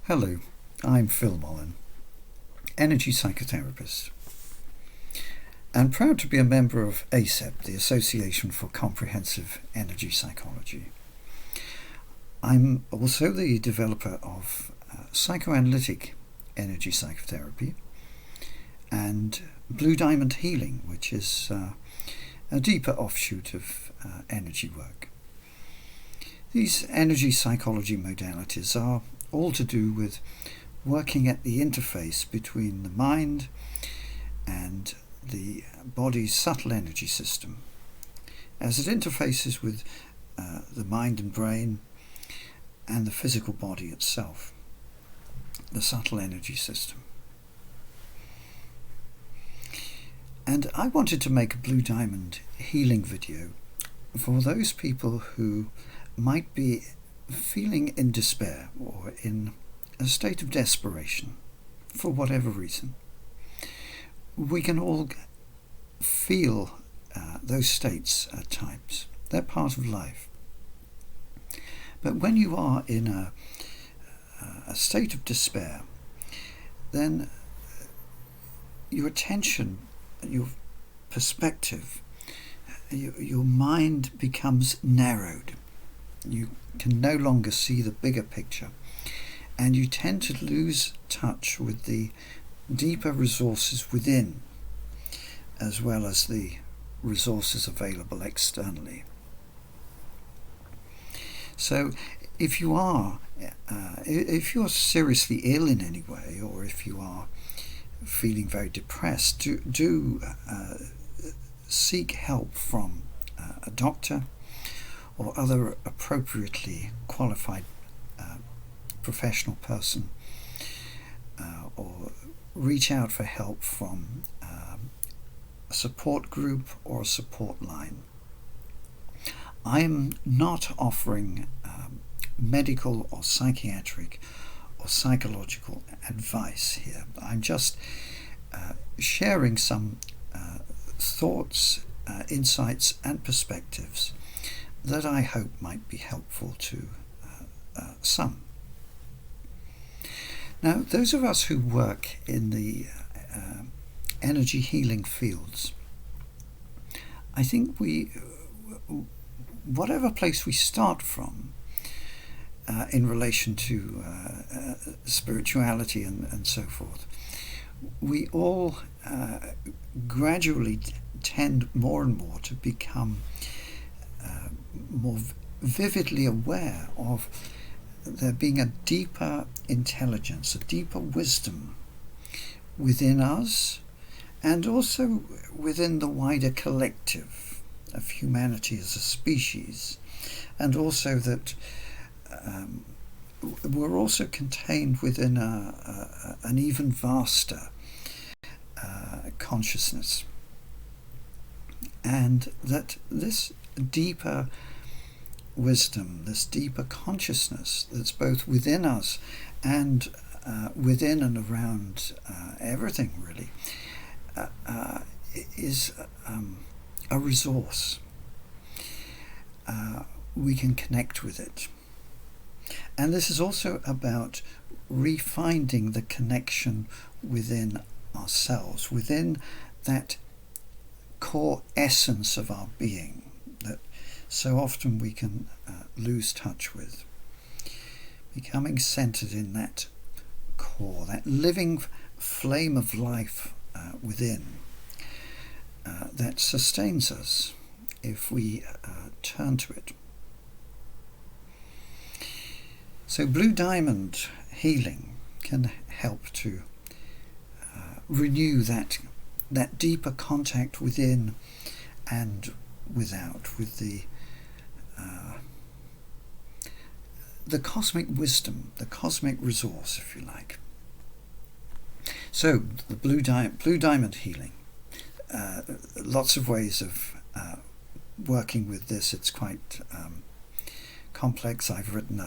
Hello, I'm Phil Mullen, energy psychotherapist, and proud to be a member of ACEP, the Association for Comprehensive Energy Psychology. I'm also the developer of psychoanalytic energy psychotherapy and Blue Diamond Healing, which is a deeper offshoot of energy work. These energy psychology modalities are all to do with working at the interface between the mind and the body's subtle energy system, as it interfaces with the mind and brain and the physical body itself, the subtle energy system. And I wanted to make a Blue Diamond healing video for those people who might be feeling in despair or in a state of desperation for whatever reason. We can all feel those states at times. They're part of life. But when you are in a state of despair, then your attention, your perspective, your mind becomes narrowed. You can no longer see the bigger picture, and you tend to lose touch with the deeper resources within, as well as the resources available externally. So if you're seriously ill in any way, or if you are feeling very depressed, do seek help from a doctor or other appropriately qualified professional person, or reach out for help from a support group or a support line. I am not offering medical or psychiatric or psychological advice here. I'm just sharing some thoughts, insights and perspectives that I hope might be helpful to some. Now, those of us who work in the energy healing fields, I think whatever place we start from in relation to spirituality and so forth, we all gradually tend more and more to become more vividly aware of there being a deeper intelligence, a deeper wisdom within us, and also within the wider collective of humanity as a species, and also that we're also contained within an even vaster consciousness, and that this deeper wisdom, this deeper consciousness that's both within us and within and around everything really, is a resource. We can connect with it. And this is also about refinding the connection within ourselves, within that core essence of our being that so often we can lose touch with. Becoming centered in that core, that living flame of life within that sustains us if we turn to it. So Blue Diamond Healing can help to renew that deeper contact within and without, with the cosmic wisdom, the cosmic resource, if you like. So the Blue Diamond Healing, lots of ways of working with this. It's quite complex. I've written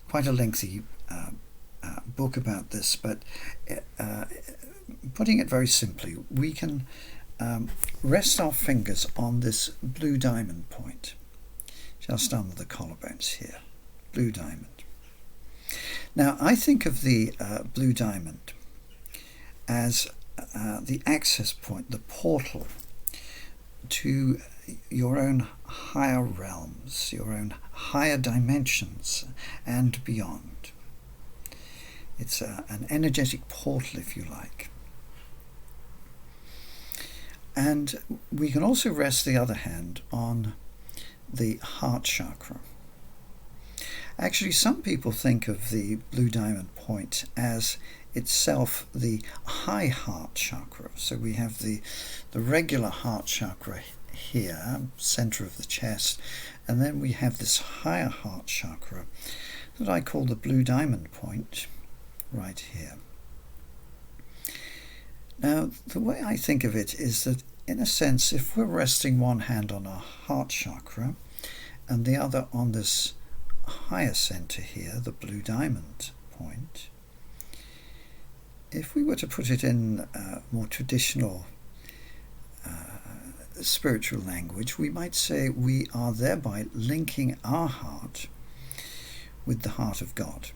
quite a lengthy book about this, but putting it very simply, we can rest our fingers on this blue diamond point, just under the collarbones here, blue diamond. Now, I think of the blue diamond as the access point, the portal to your own higher realms, your own higher dimensions and beyond. It's an energetic portal, if you like. And we can also rest the other hand on the heart chakra. Actually, some people think of the blue diamond point as itself the high heart chakra. So we have the regular heart chakra here, center of the chest, and then we have this higher heart chakra that I call the blue diamond point right here. Now, the way I think of it is that, in a sense, if we're resting one hand on our heart chakra and the other on this higher center here, the blue diamond point, if we were to put it in more traditional spiritual language, we might say we are thereby linking our heart with the heart of God.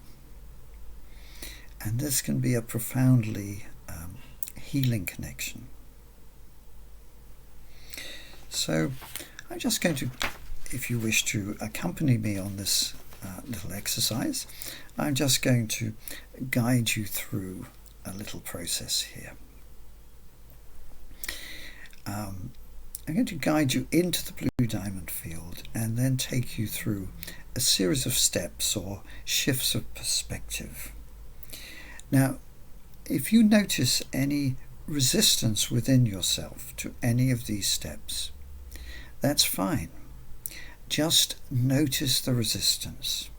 And this can be a profoundly healing connection. So I'm just going to, if you wish to accompany me on this little exercise, I'm just going to guide you through a little process here. I'm going to guide you into the blue diamond field and then take you through a series of steps or shifts of perspective. Now, if you notice any resistance within yourself to any of these steps, that's fine. Just notice the resistance.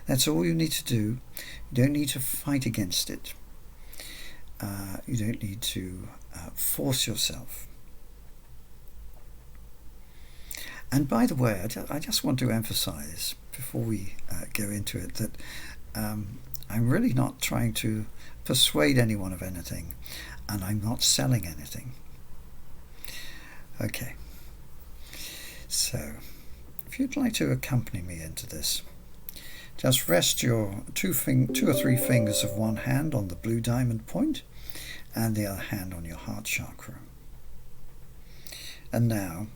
That's all you need to do. You don't need to fight against it. You don't need to force yourself. And by the way, I just want to emphasize before we go into it that I'm really not trying to persuade anyone of anything, and I'm not selling anything. Okay. So, if you'd like to accompany me into this, just rest your two or three fingers of one hand on the blue diamond point and the other hand on your heart chakra. And now,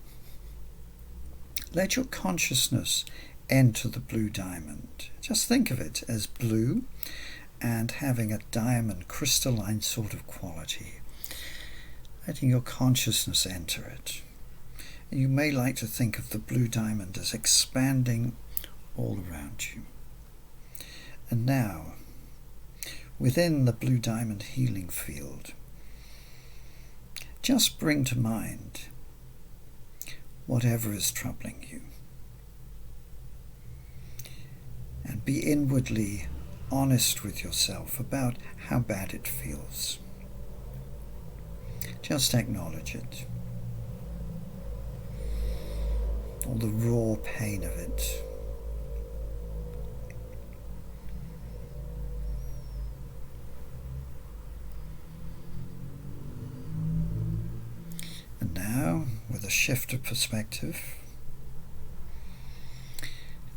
let your consciousness enter the blue diamond. Just think of it as blue and having a diamond crystalline sort of quality. Letting your consciousness enter it. You may like to think of the blue diamond as expanding all around you. And now, within the blue diamond healing field, just bring to mind whatever is troubling you. And be inwardly honest with yourself about how bad it feels. Just acknowledge it. All the raw pain of it. And now, with a shift of perspective,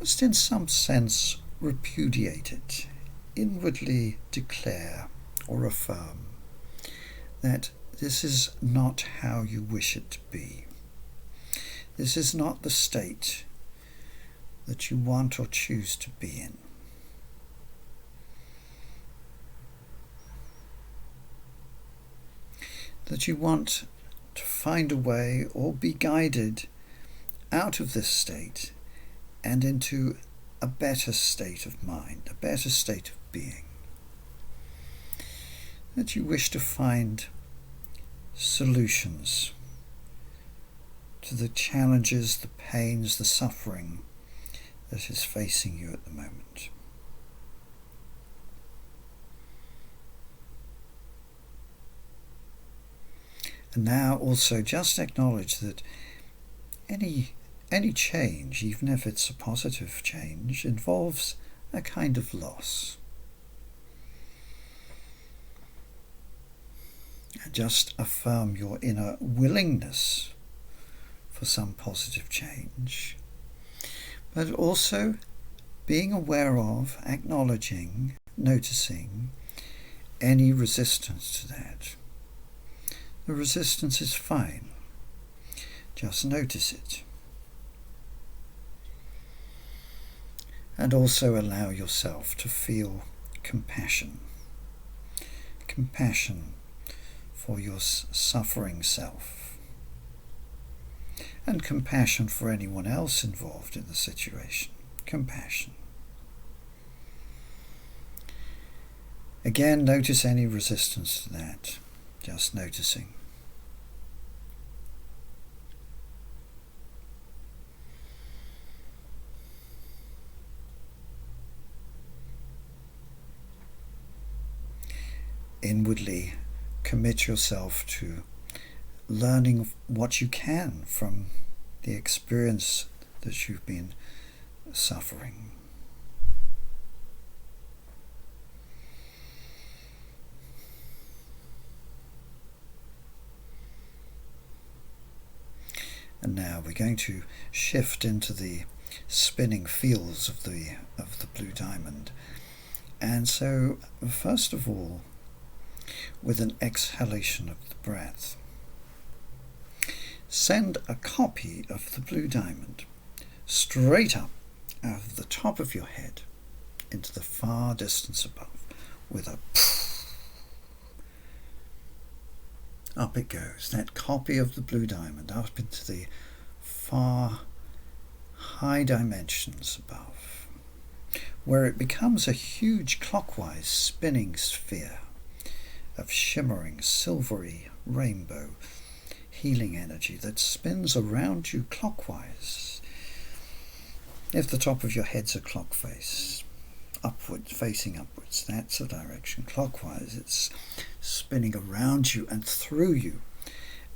just in some sense repudiate it, inwardly declare or affirm that this is not how you wish it to be. This is not the state that you want or choose to be in. That you want to find a way or be guided out of this state and into a better state of mind, a better state of being. That you wish to find solutions to the challenges, the pains, the suffering that is facing you at the moment. And now also just acknowledge that any change, even if it's a positive change, involves a kind of loss. And just affirm your inner willingness for some positive change, but also being aware of, acknowledging noticing any resistance to that. The resistance is fine. Just notice it. And also allow yourself to feel compassion. Compassion for your suffering self. And compassion for anyone else involved in the situation. Compassion. Again, notice any resistance to that. Just noticing. Inwardly commit yourself to learning what you can from the experience that you've been suffering. And now we're going to shift into the spinning fields of the blue diamond. And so, first of all, with an exhalation of the breath, send a copy of the blue diamond straight up out of the top of your head into the far distance above with a up it goes. That copy of the blue diamond up into the far high dimensions above, where it becomes a huge clockwise spinning sphere of shimmering silvery rainbow healing energy that spins around you clockwise. If the top of your head's a clock face, facing upwards, that's the direction. Clockwise, it's spinning around you and through you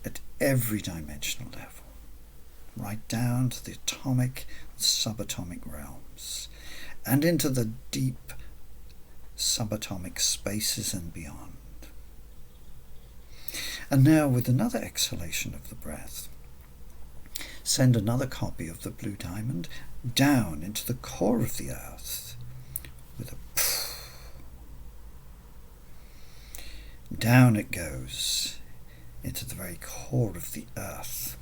at every dimensional level, right down to the atomic and subatomic realms, and into the deep subatomic spaces and beyond. And now, with another exhalation of the breath, send another copy of the blue diamond down into the core of the earth with a down it goes into the very core of the earth,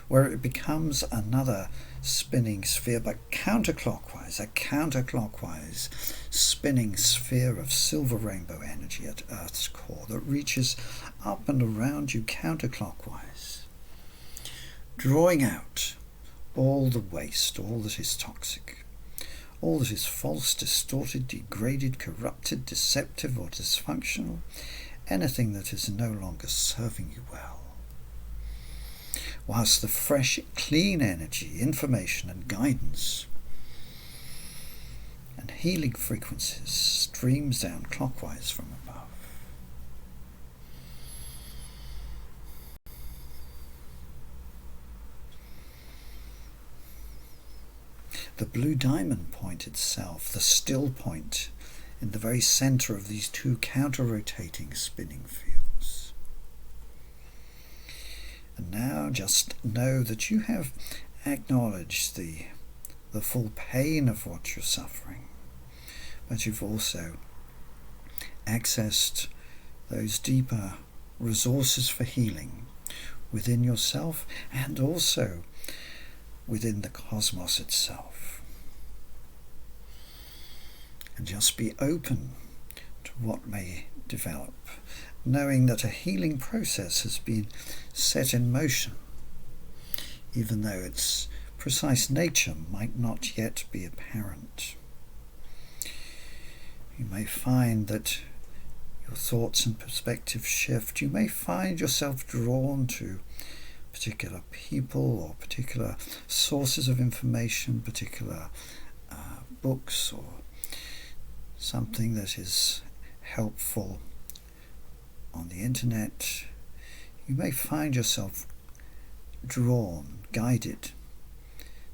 where it becomes another spinning sphere, but counterclockwise, a counterclockwise spinning sphere of silver rainbow energy at Earth's core that reaches up and around you counterclockwise, drawing out all the waste, all that is toxic, all that is false, distorted, degraded, corrupted, deceptive or dysfunctional, anything that is no longer serving you well. Whilst the fresh, clean energy, information and guidance and healing frequencies streams down clockwise from above. The blue diamond point itself, the still point in the very center of these two counter-rotating spinning fields. And now just know that you have acknowledged the full pain of what you're suffering, but you've also accessed those deeper resources for healing within yourself and also within the cosmos itself. And just be open to what may develop, knowing that a healing process has been set in motion, even though its precise nature might not yet be apparent. You may find that your thoughts and perspectives shift. You may find yourself drawn to particular people or particular sources of information, particular books or something that is helpful on the internet. You may find yourself drawn, guided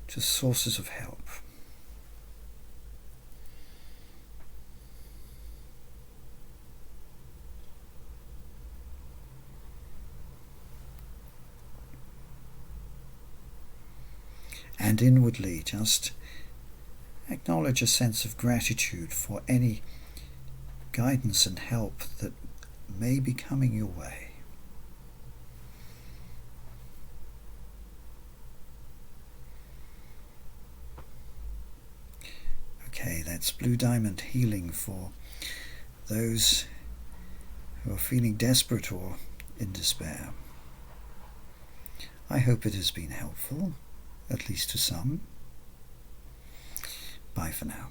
to sources of help. And inwardly just acknowledge a sense of gratitude for any guidance and help that may be coming your way. Okay, that's Blue Diamond healing for those who are feeling desperate or in despair. I hope it has been helpful, at least to some. Bye for now.